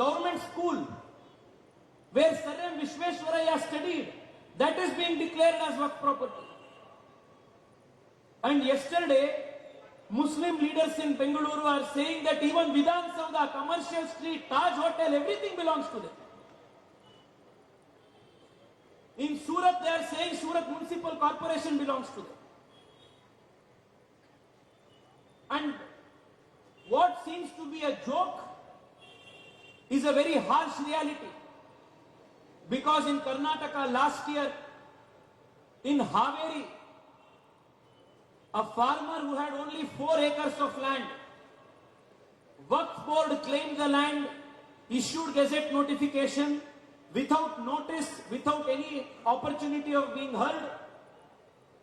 government school where Sir M. Vishveshwaraya studied, that is being declared as Waqf property. And yesterday, Muslim leaders in Bengaluru are saying that even Vidhan Sauda, Commercial Street, Taj Hotel, everything belongs to them. In Surat, they are saying Surat Municipal Corporation belongs to them. And what seems to be a joke is a very harsh reality. Because in Karnataka last year, in Haveri, a farmer who had only 4 acres of land, Waqf board claimed the land, issued gazette notification, without notice, without any opportunity of being heard.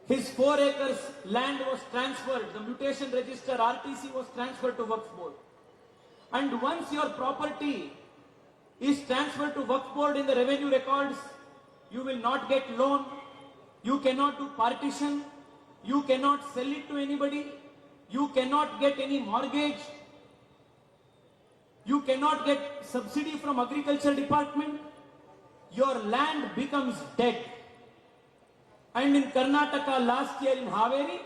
His 4 acres land was transferred. The mutation register RTC was transferred to Waqf board. And once your property is transferred to Waqf board in the revenue records, you will not get loan, you cannot do partition, you cannot sell it to anybody, you cannot get any mortgage, you cannot get subsidy from agriculture department, your land becomes dead. And in Karnataka last year in Haveri,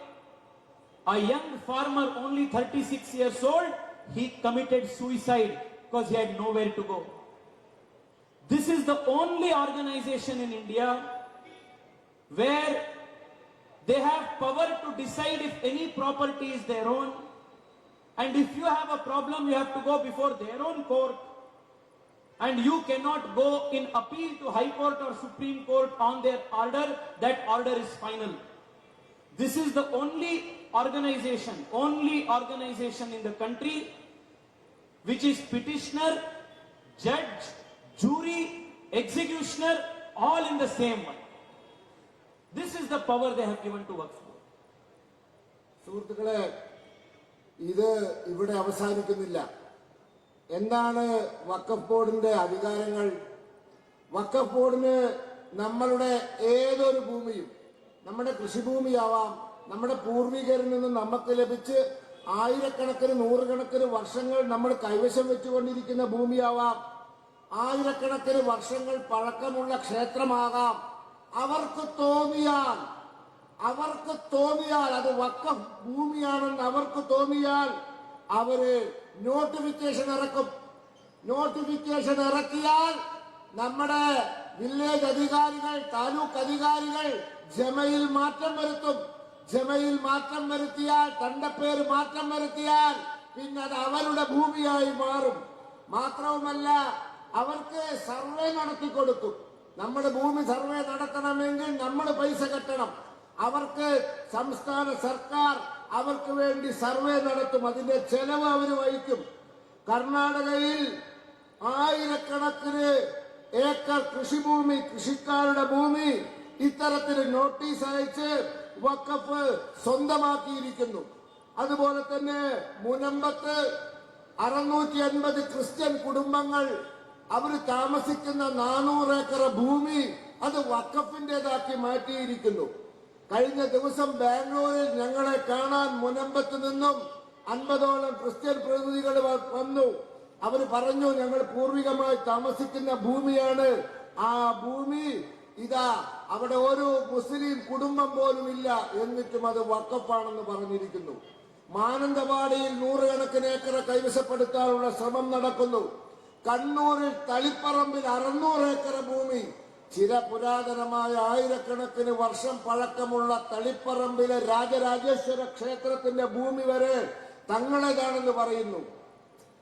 a young farmer, only 36 years old, he committed suicide because he had nowhere to go. This is the only organization in India where they have power to decide if any property is their own, and if you have a problem, you have to go before their own court, and you cannot go in appeal to High Court or Supreme Court on their order. That order is final. This is the only organization in the country which is petitioner, judge, jury, executioner, all in the same one. This is the power they have given to Waqf board. സുഹൃത്തുക്കളെ, ഇത് ഇവിടെ അവസാനിക്കുന്നില്ല. എന്താണ് വഖഫ് ബോർഡിന്റെ അധികാരങ്ങൾ? വഖഫ് ബോർഡിന് നമ്മളുടെ ഏതൊരു ഭൂമിയും, നമ്മുടെ കൃഷിഭൂമിയാവാം, നമ്മുടെ പൂർവികരിൽ നിന്ന് നമുക്ക് ലഭിച്ച് ആയിരക്കണക്കിന് നൂറുകണക്കിന് വർഷങ്ങൾ നമ്മൾ കൈവശം വെച്ചുകൊണ്ടിരിക്കുന്ന ഭൂമിയാവാം, ആയിരക്കണക്കിന് വർഷങ്ങൾ പഴക്കമുള്ള ക്ഷേത്രമാകാം, അവർക്ക് തോന്നിയാൽ അത് വഖഫ് ഭൂമിയാണെന്ന് അവർക്ക് തോന്നിയാൽ അവര് നോട്ടിഫിക്കേഷൻ ഇറക്കും. നോട്ടിഫിക്കേഷൻ ഇറക്കിയാൽ നമ്മുടെ വില്ലേജ് അധികാരികൾ, താലൂക്ക് അധികാരികൾ ജമയിൽ മാറ്റം വരുത്തും. ജമയിൽ മാറ്റം വരുത്തിയാൽ, തന്റെ പേര് മാറ്റം വരുത്തിയാൽ പിന്നെ അത് അവരുടെ ഭൂമിയായി മാറും. മാത്രവുമല്ല, അവർക്ക് സർവേ നടത്തി കൊടുക്കും. നമ്മുടെ ഭൂമി സർവേ നടത്തണമെങ്കിൽ നമ്മൾ പൈസ കെട്ടണം. അവർക്ക് സംസ്ഥാന സർക്കാർ അവർക്ക് വേണ്ടി സർവേ നടത്തും. അതിന്റെ ചെലവ് അവർ വഹിക്കും. കർണാടകയിൽ ആയിരക്കണക്കിന് ഏക്കർ കൃഷിഭൂമി, കൃഷിക്കാരുടെ ഭൂമി ഇത്തരത്തിൽ നോട്ടീസ് അയച്ച് വഖഫ് സ്വന്തമാക്കിയിരിക്കുന്നു. അതുപോലെ തന്നെ മുനമ്പത്ത് 650 ക്രിസ്ത്യൻ കുടുംബങ്ങൾ അവർ താമസിക്കുന്ന 400 ഏക്കർ ഭൂമി അത് വഖഫിന്റേതാക്കി മാറ്റിയിരിക്കുന്നു. കഴിഞ്ഞ ദിവസം ബാംഗ്ലൂരിൽ ഞങ്ങളെ കാണാൻ മുനമ്പത്ത് നിന്നും 50ഓളം ക്രിസ്ത്യൻ പ്രതിനിധികൾ വന്നു. അവർ പറഞ്ഞു, ഞങ്ങൾ പൂർവികമായി താമസിക്കുന്ന ഭൂമിയാണ്, ആ ഭൂമി ഇതാ അവിടെ ഒരു മുസ്ലിം കുടുംബം പോലും ഇല്ല, എന്നിട്ടും അത് വഖഫാണെന്ന് പറഞ്ഞിരിക്കുന്നു. മാനന്തവാടിയിൽ 100 കണക്കിന് ഏക്കർ കൈവശപ്പെടുത്താനുള്ള ശ്രമം നടക്കുന്നു. കണ്ണൂരിൽ തളിപ്പറമ്പിൽ 600 ഏക്കർ ഭൂമി, ചില പുരാതനമായ ആയിരക്കണക്കിന് വർഷം പഴക്കമുള്ള തളിപ്പറമ്പിലെ രാജരാജേശ്വര ക്ഷേത്രത്തിന്റെ ഭൂമി വരെ തങ്ങളേതാണെന്ന് പറയുന്നു.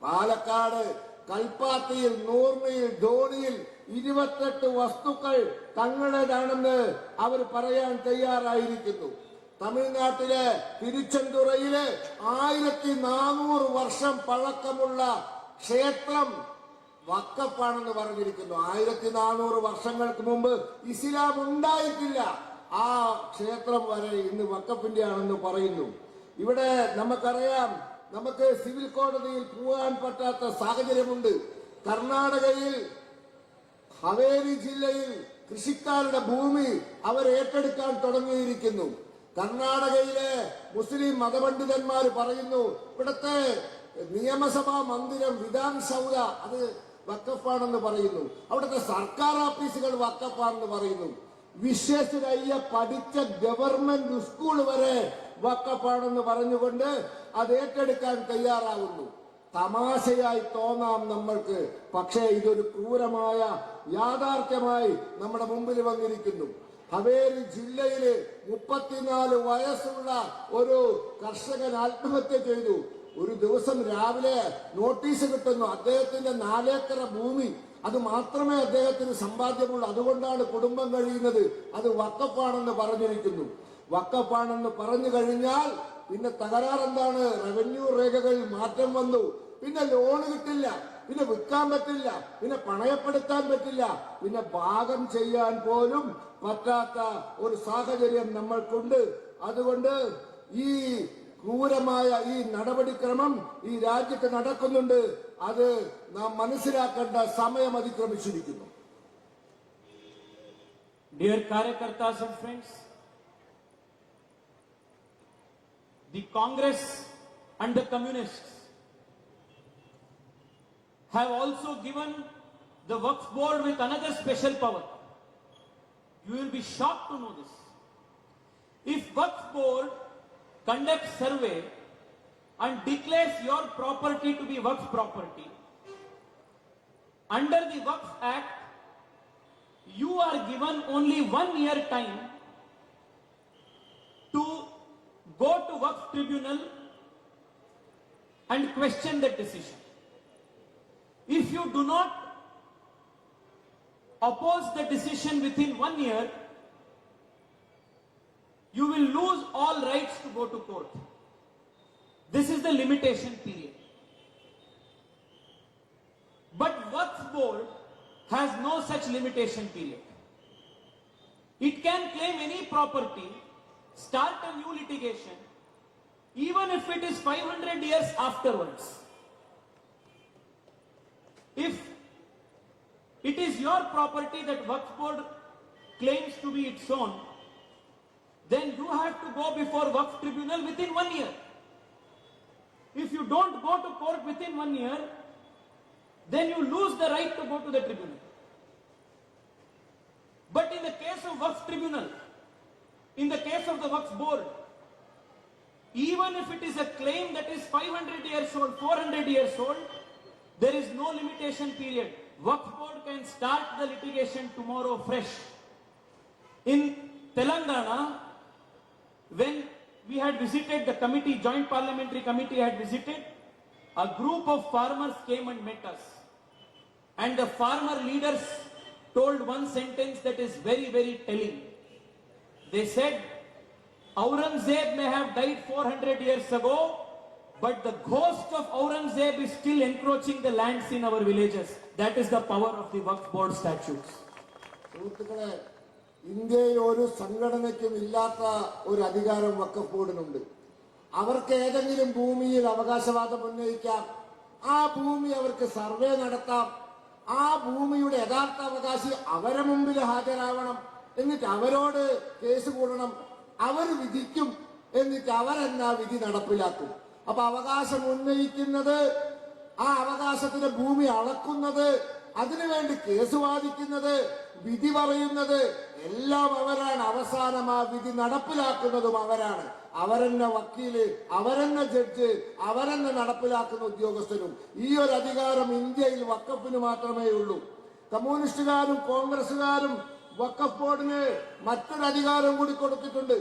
പാലക്കാട് കൽപ്പാത്തിയിൽ, നൂർണിയിൽ, ധോണിയിൽ 28 വസ്തുക്കൾ തങ്ങളേതാണെന്ന് അവർ പറയാൻ തയ്യാറായിരിക്കുന്നു. തമിഴ്നാട്ടിലെ തിരുച്ചെന്തുറയിലെ 1400 വർഷം പഴക്കമുള്ള ക്ഷേത്രം വഖഫാണെന്ന് പറഞ്ഞിരിക്കുന്നു. 1400 വർഷങ്ങൾക്ക് മുമ്പ് ഇസ്ലാം ഉണ്ടായിട്ടില്ല. ആ ക്ഷേത്രം വരെ ഇന്ന് വഖഫിന്റെ ആണെന്ന് പറയുന്നു. ഇവിടെ നമുക്കറിയാം, നമുക്ക് സിവിൽ കോടതിയിൽ പോകാൻ പറ്റാത്ത സാഹചര്യമുണ്ട്. കർണാടകയിൽ ഹവേരി ജില്ലയിൽ കൃഷിക്കാരുടെ ഭൂമി അവർ ഏറ്റെടുക്കാൻ തുടങ്ങിയിരിക്കുന്നു. കർണാടകയിലെ മുസ്ലിം മതപണ്ഡിതന്മാർ പറയുന്നു, ഇവിടുത്തെ നിയമസഭാ മന്ദിരം വിധാൻ സൗദ അത് വക്കഫാണെന്ന് പറയുന്നു. അവിടുത്തെ സർക്കാർ ഓഫീസുകൾ വക്കഫാണെന്ന് പറയുന്നു. വിശ്വസനീയ പഠിച്ച ഗവൺമെന്റ് സ്കൂൾ വരെ വക്കഫാണെന്ന് പറഞ്ഞുകൊണ്ട് അത് ഏറ്റെടുക്കാൻ തയ്യാറാവുന്നു. തമാശയായി തോന്നാം നമ്മൾക്ക്, പക്ഷേ ഇതൊരു ക്രൂരമായ യാഥാർത്ഥ്യമായി നമ്മുടെ മുമ്പിൽ വന്നിരിക്കുന്നു. ഹവേരി ജില്ലയില് 34 വയസ്സുള്ള ഒരു കർഷകൻ ആത്മഹത്യ ചെയ്തു. ഒരു ദിവസം രാവിലെ നോട്ടീസ് കിട്ടുന്നു, അദ്ദേഹത്തിന്റെ 4 ഏക്കർ ഭൂമി, അത് മാത്രമേ അദ്ദേഹത്തിന് സമ്പാദ്യമുള്ളൂ, അതുകൊണ്ടാണ് കുടുംബം കഴിയുന്നത്, അത് വക്കഫാണെന്ന് പറഞ്ഞിരിക്കുന്നു. വക്കഫാണെന്ന് പറഞ്ഞു കഴിഞ്ഞാൽ പിന്നെ തകരാറെന്താണ്? റവന്യൂ രേഖകളിൽ മാറ്റം വന്നു. പിന്നെ ലോൺ കിട്ടില്ല, പിന്നെ വിൽക്കാൻ പറ്റില്ല, പിന്നെ പണയപ്പെടുത്താൻ പറ്റില്ല, പിന്നെ ഭാഗം ചെയ്യാൻ പോലും പറ്റാത്ത ഒരു സാഹചര്യം നമ്മൾക്കുണ്ട്. അതുകൊണ്ട് ഈ ക്രൂരമായ ഈ നടപടിക്രമം ഈ രാജ്യത്ത് നടക്കുന്നുണ്ട്. അത് നാം മനസ്സിലാക്കേണ്ട സമയം അതിക്രമിച്ചിരിക്കുന്നു. Dear Karyakartas and friends, the Congress and the Communists have also given the Waqf Board with another special power. You will be shocked to know this. If Waqf Board conducts survey and declares your property to be Waqf property, under the Waqf Act, you are given only 1 year time to go to Waqf Tribunal and question that decision. If you do not oppose the decision within 1 year, you will lose all rights to go to court. This is the limitation period. But Waqf Board has no such limitation period. It can claim any property, start a new litigation, even if it is 500 years afterwards. If it is your property that Waqf Board claims to be its own, then you have to go before Waqf Tribunal within 1 year. If you don't go to court within 1 year, then you lose the right to go to the tribunal. But in the case of Waqf Tribunal, in the case of the Waqf Board, even if it is a claim that is 500 years old, 400 years old, there is no limitation period. Waqf Board can start the litigation tomorrow fresh. In Telangana, when we had visited the committee, Joint Parliamentary Committee had visited, a group of farmers came and met us. And the farmer leaders told one sentence that is very, very telling. They said, Aurangzeb may have died 400 years ago, but the ghost of Aurangzeb is still encroaching the lands in our villages. That is the power of the Waqf Board statutes. സുഹൃത്തുക്കളെ, ഇന്ത്യയിൽ ഒരു സംഘടനയ്ക്കും ഇല്ലാത്ത ഒരു അധികാരം വഖഫ് ബോർഡിനുണ്ട്. അവർക്ക് ഏതെങ്കിലും ഭൂമിയിൽ അവകാശവാദം ഉന്നയിക്കാം, ആ ഭൂമി അവർക്ക് സർവേ നടത്താം, ആ ഭൂമിയുടെ യഥാർത്ഥ അവകാശി അവരെ മുമ്പിൽ ഹാജരാവണം, എന്നിട്ട് അവരോട് കേസ് കൂടണം, അവർ വിധിക്കും, എന്നിട്ട് അവരെന്നാ വിധി നടപ്പിലാക്കും. അപ്പൊ അവകാശം ഉന്നയിക്കുന്നത്, ആ അവകാശത്തിന്റെ ഭൂമി അളക്കുന്നത്, അതിനുവേണ്ടി കേസ് വാദിക്കുന്നത്, വിധി പറയുന്നത് എല്ലാം അവരാണ്. അവസാനം ആ വിധി നടപ്പിലാക്കുന്നതും അവരാണ്. അവരെന്നെ വക്കീല്, അവരെന്നെ ജഡ്ജ്, അവരെന്നെ നടപ്പിലാക്കുന്ന ഉദ്യോഗസ്ഥരും. ഈ ഒരു അധികാരം ഇന്ത്യയിൽ വഖഫിന് മാത്രമേ ഉള്ളൂ. കമ്മ്യൂണിസ്റ്റുകാരും കോൺഗ്രസുകാരും വഖഫ് ബോർഡിന് മറ്റൊരു അധികാരം കൂടി കൊടുത്തിട്ടുണ്ട്.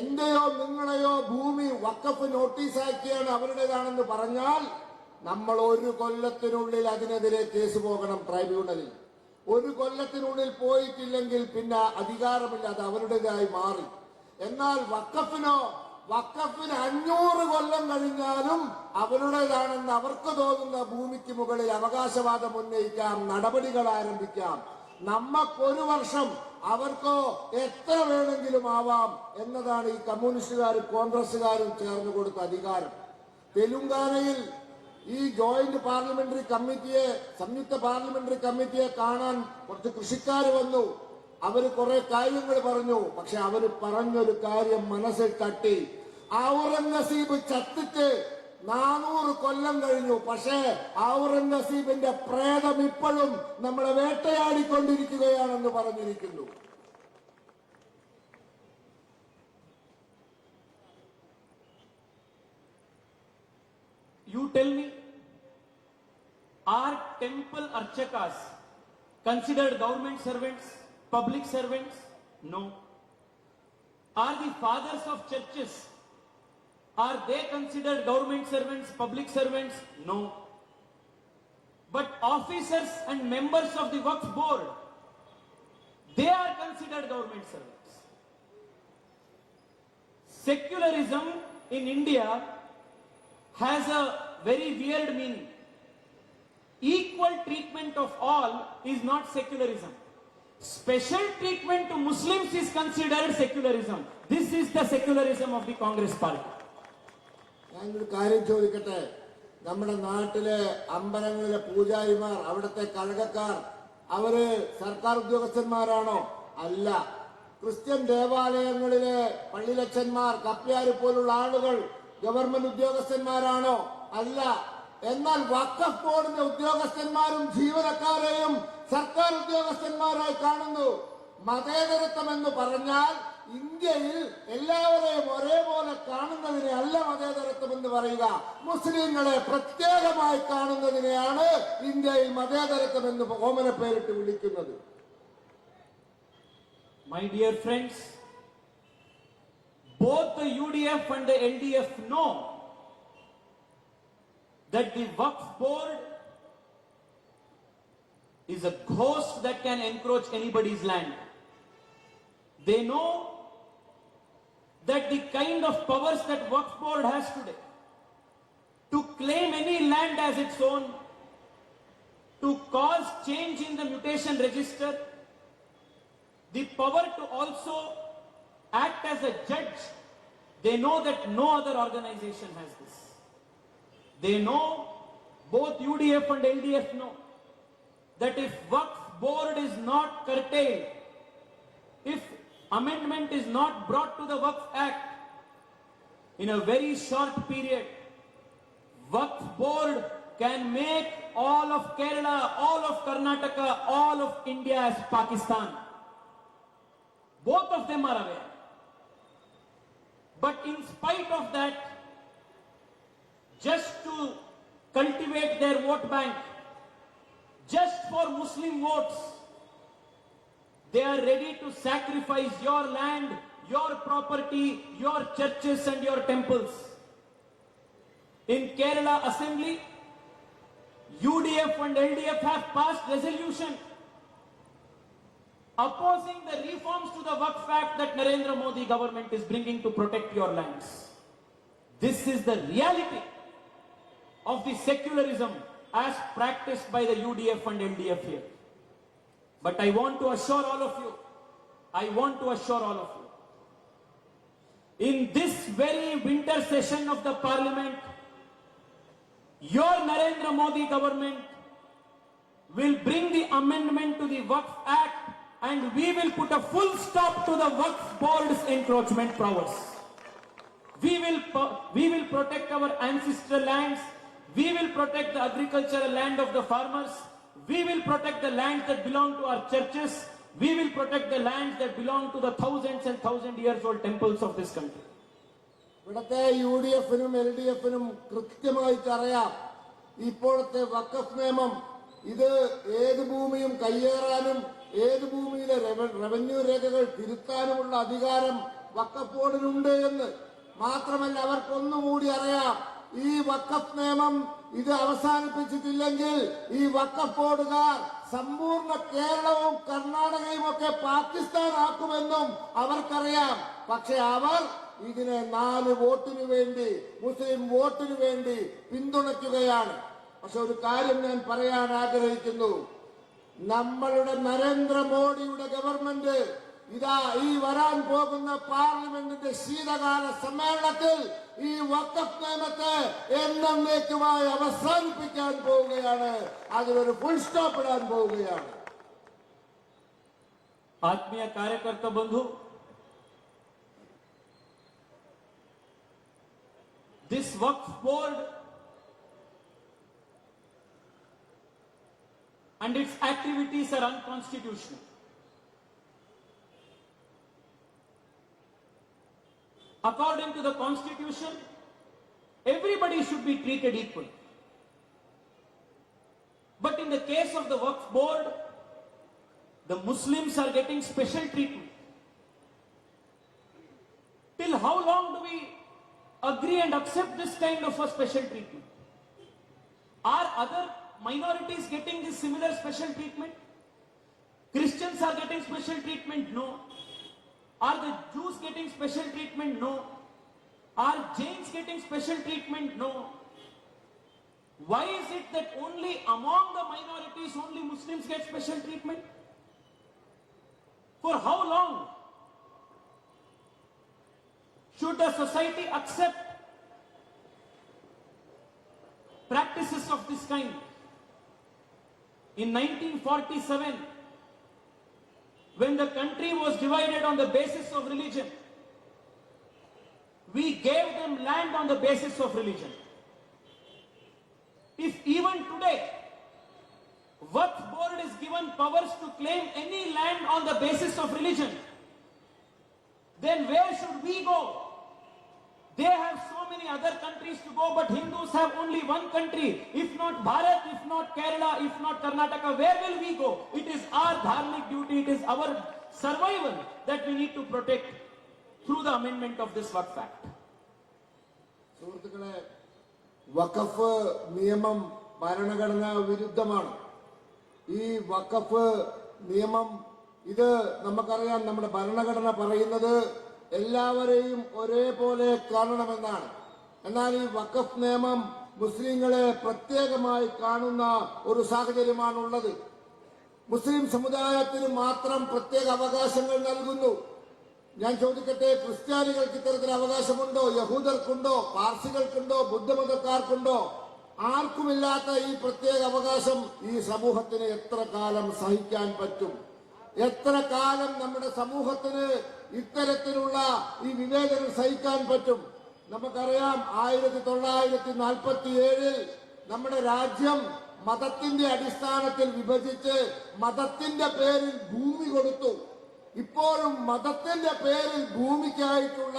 എന്റെയോ നിങ്ങളെയോ ഭൂമി വഖഫ് നോട്ടീസാക്കിയാണ് അവരുടേതാണെന്ന് പറഞ്ഞാൽ നമ്മൾ 1 കൊല്ലത്തിനുള്ളിൽ അതിനെതിരെ കേസ് പോകണം ട്രൈബ്യൂണലിൽ. 1 കൊല്ലത്തിനുള്ളിൽ പോയിട്ടില്ലെങ്കിൽ പിന്നെ അധികാരമില്ല, അത് അവരുടേതായി മാറി. എന്നാൽ വഖഫിന് 500 കൊല്ലം കഴിഞ്ഞാലും അവരുടേതാണെന്ന് അവർക്ക് തോന്നുന്ന ഭൂമിക്ക് മുകളിൽ അവകാശവാദം ഉന്നയിക്കാം, നടപടികൾ ആരംഭിക്കാം. നമ്മക്കൊരു വർഷം, അവർക്കോ എത്ര വേണമെങ്കിലും ആവാം എന്നതാണ് ഈ കമ്മ്യൂണിസ്റ്റുകാരും കോൺഗ്രസുകാരും ചേർന്ന് കൊടുത്ത അധികാരം. തെലുങ്കാനയിൽ ഈ ജോയിന്റ് പാർലമെന്ററി കമ്മിറ്റിയെ, സംയുക്ത പാർലമെന്ററി കമ്മിറ്റിയെ കാണാൻ കുറച്ച് കൃഷിക്കാർ വന്നു. അവര് കുറെ കാര്യങ്ങൾ പറഞ്ഞു. പക്ഷെ അവര് പറഞ്ഞൊരു കാര്യം മനസ്സിൽ തട്ടി. ഔറംഗസീബ് ചത്തിട്ട് 400 കൊല്ലം കഴിഞ്ഞു. പക്ഷേ ഔറംഗസീബിന്റെ പ്രേതം ഇപ്പോഴും നമ്മളെ വേട്ടയാടിക്കൊണ്ടിരിക്കുകയാണെന്ന് പറഞ്ഞിരിക്കുന്നു. You tell me, are temple archakas considered government servants, public servants? No. Are the fathers of churches, are they considered government servants, public servants? No. But officers and members of the Waqf board, they are considered government servants. Secularism in India has a very weird meaning. Equal treatment of all is not secularism. Special treatment to Muslims is considered secularism. This is the secularism of the Congress party. ഞാനൊരു കാര്യം ചോദിക്കട്ടെ. നമ്മുടെ നാട്ടിലെ അമ്പലങ്ങളിലെ പൂജാരിമാർ, അവിടുത്തെ കഴകക്കാർ, അവര് സർക്കാർ ഉദ്യോഗസ്ഥന്മാരാണോ? അല്ല. Christian ദേവാലയങ്ങളിലെ പള്ളിലച്ചന്മാർ, കപ്പ്യാര് പോലുള്ള ആളുകൾ ഗവൺമെന്റ് ഉദ്യോഗസ്ഥന്മാരാണോ? അല്ല. എന്നാൽ വഖഫ് ബോർഡിന്റെ ഉദ്യോഗസ്ഥന്മാരും ജീവനക്കാരെയും സർക്കാർ ഉദ്യോഗസ്ഥന്മാരായി കാണുന്നു. മതേതരത്വം എന്ന് പറഞ്ഞാൽ ഇന്ത്യയിൽ എല്ലാവരെയും ഒരേപോലെ കാണുന്നതിനെ അല്ല മതേതരത്വം എന്ന് പറയുക. മുസ്ലിങ്ങളെ പ്രത്യേകമായി കാണുന്നതിനെയാണ് ഇന്ത്യയിൽ മതേതരത്വം എന്ന് ഓമന പേരിട്ട് വിളിക്കുന്നത്. My dear friends, both the UDF and the LDF know that the Waqf board is a ghost that can encroach anybody's land. They know that the kind of powers that Waqf board has today to claim any land as its own, to cause change in the mutation register, the power to also act as a judge, they know that no other organization has this. They know, both UDF and LDF know, that if Waqf board is not curtailed, if amendment is not brought to the Waqf Act in a very short period, Waqf board can make all of Kerala, all of Karnataka, all of India as Pakistan. Both of them are aware. But in spite of that, just to cultivate their vote bank, just for Muslim votes, they are ready to sacrifice your land, your property, your churches and your temples. In Kerala Assembly, UDF and LDF have passed resolution opposing the reforms to the Waqf Act that Narendra Modi government is bringing to protect your lands. This is the reality of the secularism as practiced by the UDF and LDF here. But I want to assure all of you, in this very winter session of the parliament, your Narendra Modi government will bring the amendment to the Waqf Act and we will put a full stop to the Waqf board's encroachment powers. We will protect our ancestral lands. We will protect the agricultural land of the farmers. We will protect the lands that belong to our churches. We will protect the lands that belong to the thousands and thousand years old temples of this country. ഇവിടത്തെ UDF-നും LDF-നും കൃത്യമായിട്ട് അറിയാം ഇപ്പോഴത്തെ വഖഫ് നിയമം ഇത് ഏത് ഭൂമിയും കയ്യേറാനും ഏത് ഭൂമിയിലെ റവന്യൂ രേഖകൾ തിരുത്താനുമുള്ള അധികാരം വഖഫ് ബോർഡിനുണ്ട് എന്ന്. മാത്രമല്ല അവർക്കൊന്നുകൂടി അറിയാം, ഈ വഖഫ് നിയമം ഇത് അവസാനിപ്പിച്ചിട്ടില്ലെങ്കിൽ ഈ വഖഫ് ബോർഡുകാർ സമ്പൂർണ്ണ കേരളവും കർണാടകയും ഒക്കെ പാകിസ്ഥാൻ ആക്കുമെന്നും അവർക്കറിയാം. പക്ഷെ അവർ ഇതിനെ 4 വോട്ടിനു വേണ്ടി, മുസ്ലിം വോട്ടിനു വേണ്ടി പിന്തുണയ്ക്കുകയാണ്. പക്ഷെ ഒരു കാര്യം ഞാൻ പറയാൻ ആഗ്രഹിക്കുന്നു, നമ്മളുടെ നരേന്ദ്രമോദിയുടെ ഗവൺമെന്റ് ഇതാ ഈ വരാൻ പോകുന്ന പാർലമെന്റിന്റെ ശീതകാല സമ്മേളനത്തിൽ ഈ വഖഫ് നിയമത്തെ എന്നേക്കുമായി അവസാനിപ്പിക്കാൻ പോവുകയാണ്. അതിനൊരു ഫുൾ സ്റ്റോപ്പ് ഇടാൻ പോവുകയാണ്. this Waqf board and its activities are unconstitutional. According to the constitution, everybody should be treated equally. But in the case of the Waqf board, the Muslims are getting special treatment. Till how long do we agree and accept this kind of a special treatment? Are other minorities getting this similar special treatment? Christians are getting special treatment? No. Are the Jews getting special treatment? No. Are Jains getting special treatment? No. Why is it that only among the minorities only Muslims get special treatment? For how long should the society accept practices of this kind? In 1947, when the country was divided on the basis of religion, we gave them land on the basis of religion. If even today, Waqf board is given powers to claim any land on the basis of religion, then where should we go? They have so many other countries to go, but Hindus have only one country. If not Bharat, if not Kerala, if not Karnataka, where will we go? It is our dharmic duty, it is our survival that we need to protect through the amendment of this Waqf Act. സുഹൃത്തുക്കളെ, വഖഫ് നിയമം ഭരണഘടനാ വിരുദ്ധമാണ്. ഈ വഖഫ് നിയമം ഇത് നമുക്കറിയാം, നമ്മുടെ ഭരണഘടന പറയുന്നത് എല്ലാവരെയും ഒരേപോലെ കാണണമെന്നാണ്. എന്നാൽ ഈ വഖഫ് നിയമം മുസ്ലിങ്ങളെ പ്രത്യേകമായി കാണുന്ന ഒരു സാഹചര്യമാണുള്ളത്. മുസ്ലിം സമുദായത്തിന് മാത്രം പ്രത്യേക അവകാശങ്ങൾ നൽകുന്നു. ഞാൻ ചോദിക്കട്ടെ, ക്രിസ്ത്യാനികൾക്ക് ഇത്തരത്തിൽ അവകാശമുണ്ടോ? യഹൂദർക്കുണ്ടോ? പാർസികൾക്കുണ്ടോ? ബുദ്ധമതക്കാർക്കുണ്ടോ? ആർക്കുമില്ലാത്ത ഈ പ്രത്യേക അവകാശം ഈ സമൂഹത്തിന് എത്ര കാലം സഹിക്കാൻ പറ്റും? എത്ര കാലം നമ്മുടെ സമൂഹത്തിന് ഇത്തരത്തിലുള്ള ഈ വിവേചനം സഹിക്കാൻ പറ്റും? നമുക്കറിയാം, 1947 നമ്മുടെ രാജ്യം മതത്തിന്റെ അടിസ്ഥാനത്തിൽ വിഭജിച്ച് മതത്തിന്റെ പേരിൽ ഭൂമി കൊടുത്തു. ഇപ്പോഴും മതത്തിന്റെ പേരിൽ ഭൂമിക്കായിട്ടുള്ള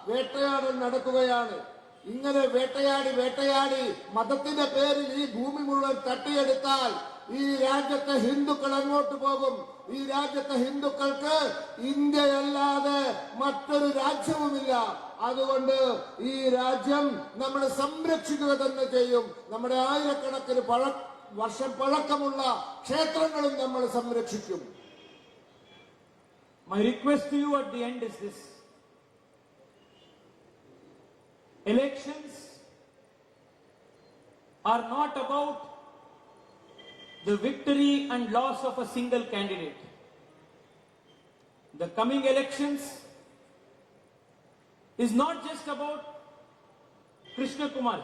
വേട്ടയാടൽ നടക്കുകയാണ്. ഇങ്ങനെ വേട്ടയാടി മതത്തിന്റെ പേരിൽ ഈ ഭൂമി മുഴുവൻ തട്ടിയെടുത്താൽ ഈ രാജ്യത്തെ ഹിന്ദുക്കൾ അങ്ങോട്ട് പോകും. ഈ രാജ്യത്തെ ഹിന്ദുക്കൾക്ക് ഇന്ത്യയല്ലാതെ മറ്റൊരു രാജ്യവുമില്ല. അതുകൊണ്ട് ഈ രാജ്യം നമ്മൾ സംരക്ഷിക്കുക തന്നെ ചെയ്യും. നമ്മുടെ ആയിരക്കണക്കിന് വർഷം പഴക്കമുള്ള ക്ഷേത്രങ്ങളും നമ്മൾ സംരക്ഷിക്കും. My request to you at the end is this. Elections are not about the victory and loss of a single candidate. The coming elections is not just about Krishna Kumar.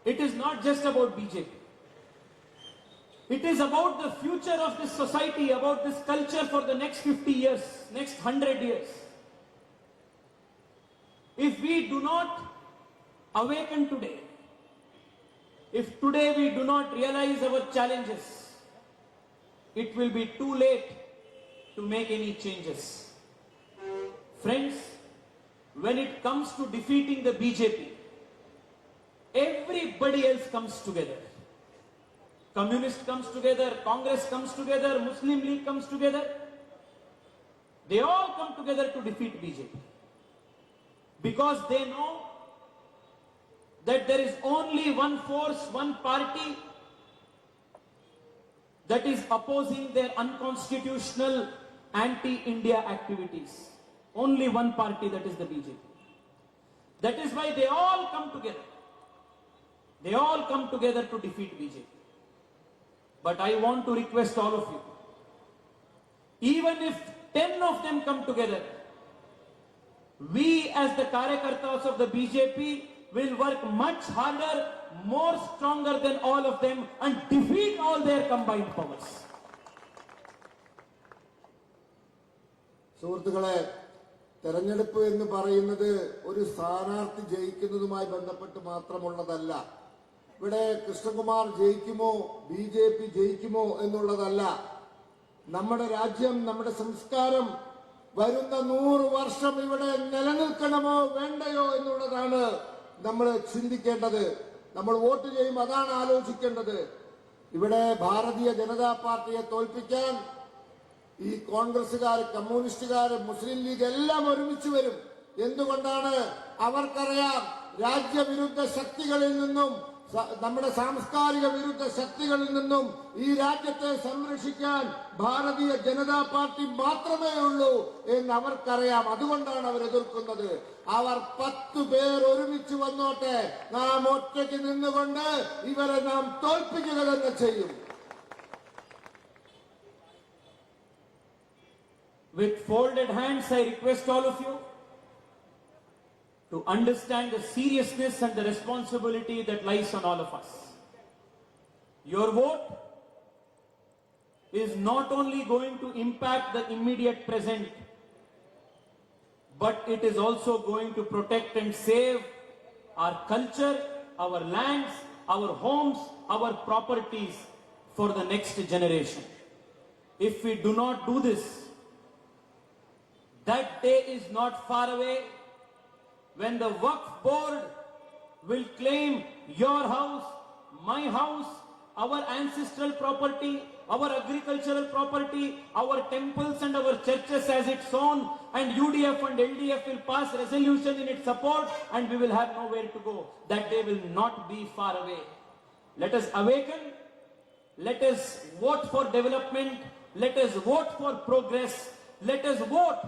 It is not just about BJP. It is about the future of this society, about this culture for the next 50 years, next 100 years. If we do not awaken today, if today we do not realize our challenges, it will be too late to make any changes. Friends, when it comes to defeating the BJP, everybody else comes together. Communist comes together, Congress comes together, Muslim League comes together. They all come together to defeat BJP. Because they know that there is only one force, one party that is opposing their unconstitutional anti-India activities. Only one party, that is the BJP. That is why they all come together. They all come together to defeat BJP. But I want to request all of you, even if 10 of them come together, we as the Karyakartas of the BJP will work much harder, more stronger than all of them and defeat all their combined powers. സുഹൃത്തുക്കളെ, തെരഞ്ഞെടുപ്പ് എന്ന് പറയുന്നത് ഒരു സ്ഥാനാർത്ഥി ജയിക്കുന്നതുമായി ബന്ധപ്പെട്ട് മാത്രമുള്ളതല്ല. ഇവിടെ Krishnakumar ജയിക്കുമോ BJP ജയിക്കുമോ എന്നുള്ളതല്ല. നമ്മുടെ രാജ്യം, നമ്മുടെ സംസ്കാരം വരുന്ന 100 വർഷം ഇവിടെ നിലനിൽക്കണമോ വേണ്ടയോ എന്നുള്ളതാണ് നമ്മൾ ചിന്തിക്കേണ്ടത്. നമ്മൾ വോട്ട് ചെയ്യും, അതാണ് ആലോചിക്കേണ്ടത്. ഇവിടെ ഭാരതീയ ജനതാ പാർട്ടിയെ തോൽപ്പിക്കാൻ ഈ കോൺഗ്രസുകാർ, കമ്മ്യൂണിസ്റ്റുകാർ, മുസ്ലിം ലീഗ് എല്ലാം ഒരുമിച്ച് വരും. എന്തുകൊണ്ടാണ്? അവർക്കറിയാം രാജ്യവിരുദ്ധ ശക്തികളിൽ നിന്നും, നമ്മുടെ സാംസ്കാരിക വിരുദ്ധ ശക്തികളിൽ നിന്നും ഈ രാജ്യത്തെ സംരക്ഷിക്കാൻ ഭാരതീയ ജനതാ പാർട്ടി മാത്രമേ ഉള്ളൂ എന്ന് അവർക്കറിയാം. അതുകൊണ്ടാണ് അവർ എതിർക്കുന്നത്. അവർ 10 പേർ ഒരുമിച്ച് വന്നോട്ടെ, നാം ഒറ്റയ്ക്ക് നിന്നുകൊണ്ട് ഇവരെ നാം തോൽപ്പിക്കുക തന്നെ ചെയ്യും. With folded hands, I request all of you to understand the seriousness and the responsibility that lies on all of us. Your vote is not only going to impact the immediate present, but it is also going to protect and save our culture, our lands, our homes, our properties for the next generation. If we do not do this, that day is not far away when the Waqf board will claim your house, my house, our ancestral property, our agricultural property, our temples and our churches as its own, and UDF and LDF will pass resolution in its support, and we will have nowhere to go. That day will not be far away. Let us awaken. Let us vote for development. Let us vote for progress. Let us vote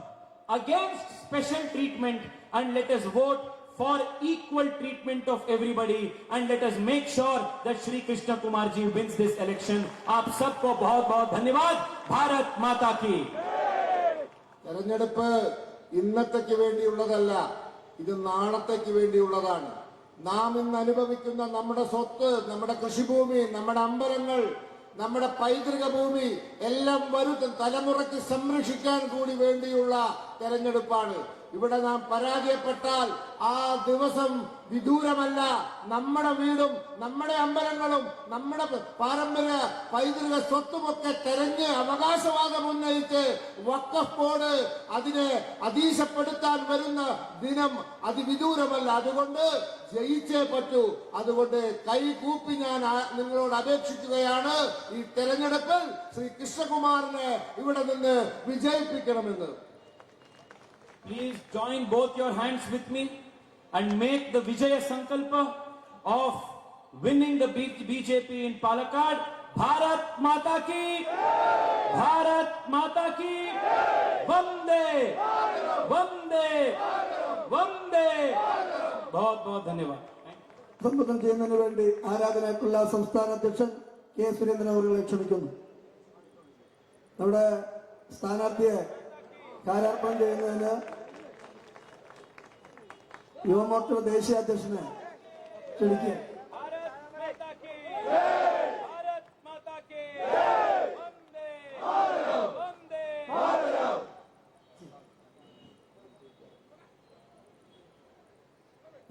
against special treatment, and let us vote for equal treatment of everybody, and let us make sure that Shri Krishna Kumar ji wins this election. Aap sabko bahut bahut dhanyawad. Bharat Mata ki. തെരഞ്ഞെടുപ്പ് ഇന്നത്തേക്ക് വേണ്ടിയുള്ളതല്ല, ഇത് നാളത്തേക്ക് വേണ്ടിയുള്ളതാണ്. നാം ഇന്ന് അനുഭവിക്കുന്ന നമ്മുടെ സ്വത്ത്, നമ്മുടെ കൃഷിഭൂമി, നമ്മുടെ അമ്പലങ്ങൾ, നമ്മുടെ പൈതൃക ഭൂമി എല്ലാം വരും തലമുറയ്ക്ക് സംരക്ഷിക്കാൻ കൂടി വേണ്ടിയുള്ള തെരഞ്ഞെടുപ്പാണ്. ഇവിടെ നാം പരാജയപ്പെട്ടാൽ ആ ദിവസം വിദൂരമല്ല. നമ്മുടെ വീടും നമ്മുടെ അമ്പലങ്ങളും നമ്മുടെ പാരമ്പര്യ പൈതൃക സ്വത്തുമൊക്കെ തെരഞ്ഞ് അവകാശവാദം ഉന്നയിച്ച് വഖഫ് ബോർഡ് അതിനെ അധീശപ്പെടുത്താൻ വരുന്ന ദിനം അതിവിദൂരമല്ല. അതുകൊണ്ട് ജയിച്ചേ പറ്റൂ. അതുകൊണ്ട് കൈകൂപ്പി ഞാൻ നിങ്ങളോട് അപേക്ഷിക്കുകയാണ്, ഈ തെരഞ്ഞെടുപ്പിൽ ശ്രീ കൃഷ്ണകുമാറിനെ ഇവിടെ നിന്ന് വിജയിപ്പിക്കണമെന്ന്. Please join both your hands with me and make the Vijaya Sankalpa of winning the BJP in Palakkad. Bharat Mata ki! Bharat Mata ki! Vande! Vande! Vande! बहुत बहुत धन्यवाद. സംബോധന ചെയ്യുന്നതിന് വേണ്ടി ആരാധനയ്ക്കുള്ള സംസ്ഥാന അധ്യക്ഷൻ കെ സുരേന്ദ്രൻ അവരെ ക്ഷണിക്കുന്നു. നമ്മുടെ സ്ഥാനാർത്ഥിയെ കാരാർപ്പണം ചെയ്യുന്നതിന് യുവമോർച്ച ദേശീയ അധ്യക്ഷനെ ക്ഷണിക്കുക.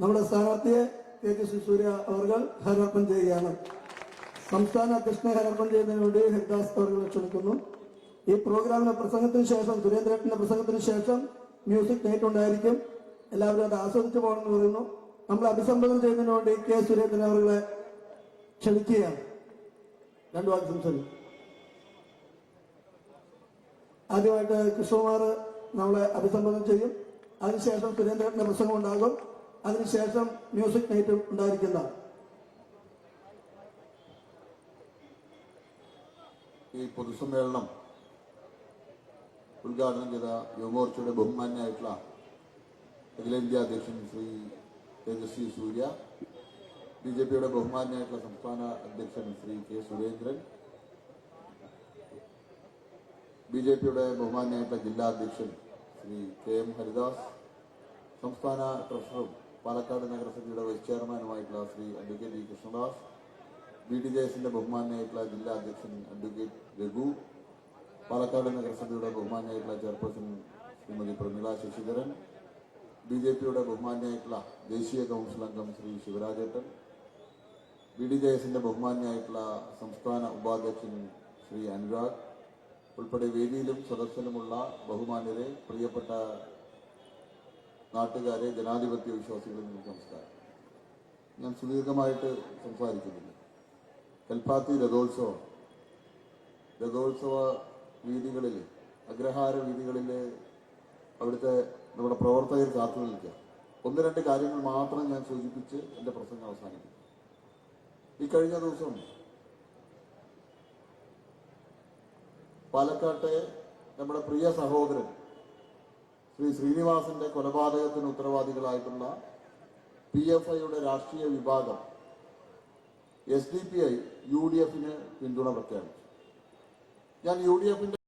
നമ്മുടെ സ്ഥാനാർത്ഥിയെ തേജസ്വി സൂര്യ അവർ ഹരാർപ്പണം ചെയ്യുകയാണ്. സംസ്ഥാന അധ്യക്ഷനെ ഹരാർപ്പണം ചെയ്യുന്നതിന് വേണ്ടി ഹരിദാസ് അവർ ക്ഷണിക്കുന്നു. ഈ പ്രോഗ്രാമിന്റെ പ്രസംഗത്തിന് ശേഷം, സുരേന്ദ്രന്റെ പ്രസംഗത്തിന് ശേഷം മ്യൂസിക് നൈറ്റ് ഉണ്ടായിരിക്കും. എല്ലാവരും അത് ആസ്വദിച്ചു പോകണമെന്ന് പറയുന്നു. നമ്മൾ അഭിസംബോധന ചെയ്യുന്നതിന് വേണ്ടി കെ സുരേന്ദ്രൻ അവരെ ക്ഷണിക്കുകയാണ്. 2 വാക്ക് സംസാരിക്കും. ആദ്യമായിട്ട് കൃഷ്ണകുമാർ നമ്മളെ അഭിസംബോധന ചെയ്യും. അതിനുശേഷം സുരേന്ദ്രന്റെ പ്രസംഗം ഉണ്ടാകും. അതിനുശേഷം മ്യൂസിക് നൈറ്റ് ഉണ്ടായിരിക്കുന്നതാണ്. ഈ പൊതുസമ്മേളനം ഉദ്ഘാടനം ചെയ്ത യുവമോർച്ചയുടെ ബഹുമാന്യായിട്ടുള്ള അഖിലേന്ത്യാ അധ്യക്ഷൻ ശ്രീ തേജസ്വി സൂര്യ, BJPയുടെ ബഹുമാന്യായിട്ടുള്ള സംസ്ഥാന അധ്യക്ഷൻ ശ്രീ കെ സുരേന്ദ്രൻ, BJPയുടെ ബഹുമാന്യായിട്ടുള്ള ജില്ലാ അധ്യക്ഷൻ ശ്രീ KM ഹരിദാസ്, സംസ്ഥാന ട്രഷററും പാലക്കാട് നഗരസഭയുടെ വൈസ് ചെയർമാനുമായിട്ടുള്ള ശ്രീ അഡ്വക്കേറ്റ് കൃഷ്ണദാസ്, BDJSന്റെ ബഹുമാന്യായിട്ടുള്ള ജില്ലാ അധ്യക്ഷൻ അഡ്വക്കേറ്റ് രഘു, പാലക്കാട് നഗരസഭയുടെ ബഹുമാന്യായിട്ടുള്ള ചെയർപേഴ്സൺ ശ്രീമതി പ്രമീള ശശിധരൻ, BJPയുടെ ബഹുമാന്യായിട്ടുള്ള ദേശീയ കൗൺസിൽ അംഗം ശ്രീ ശിവരാജേട്ടൻ, BDJSന്റെ ബഹുമാന്യായിട്ടുള്ള സംസ്ഥാന ഉപാധ്യക്ഷൻ ശ്രീ അനുരാഗ് ഉൾപ്പെടെ വേദിയിലും സദസ്സിലുമുള്ള ബഹുമാന്യരെ, പ്രിയപ്പെട്ട നാട്ടുകാരെ, ജനാധിപത്യ വിശ്വാസികളെ, നിങ്ങൾക്ക് നമസ്കാരം. ഞാൻ സുദീർഘമായിട്ട് സംസാരിക്കുന്നില്ല. കൽപ്പാത്തി രഥോത്സവ വീതികളിൽ, അഗ്രഹാര വീതികളിൽ അവിടുത്തെ നമ്മുടെ പ്രവർത്തകർ കാത്തു നിൽക്കുക. 1-2 കാര്യങ്ങൾ മാത്രം ഞാൻ സൂചിപ്പിച്ച് എൻ്റെ പ്രസംഗം അവസാനിപ്പിക്കും. ഈ കഴിഞ്ഞ ദിവസം പാലക്കാട്ടെ നമ്മുടെ പ്രിയ സഹോദരൻ ശ്രീ ശ്രീനിവാസന്റെ കൊലപാതകത്തിന് ഉത്തരവാദികളായിട്ടുള്ള PFIയുടെ രാഷ്ട്രീയ വിഭാഗം SDPI UDFന് പിന്തുണ പ്രഖ്യാപിച്ചു. ഞാൻ UDFന്റെ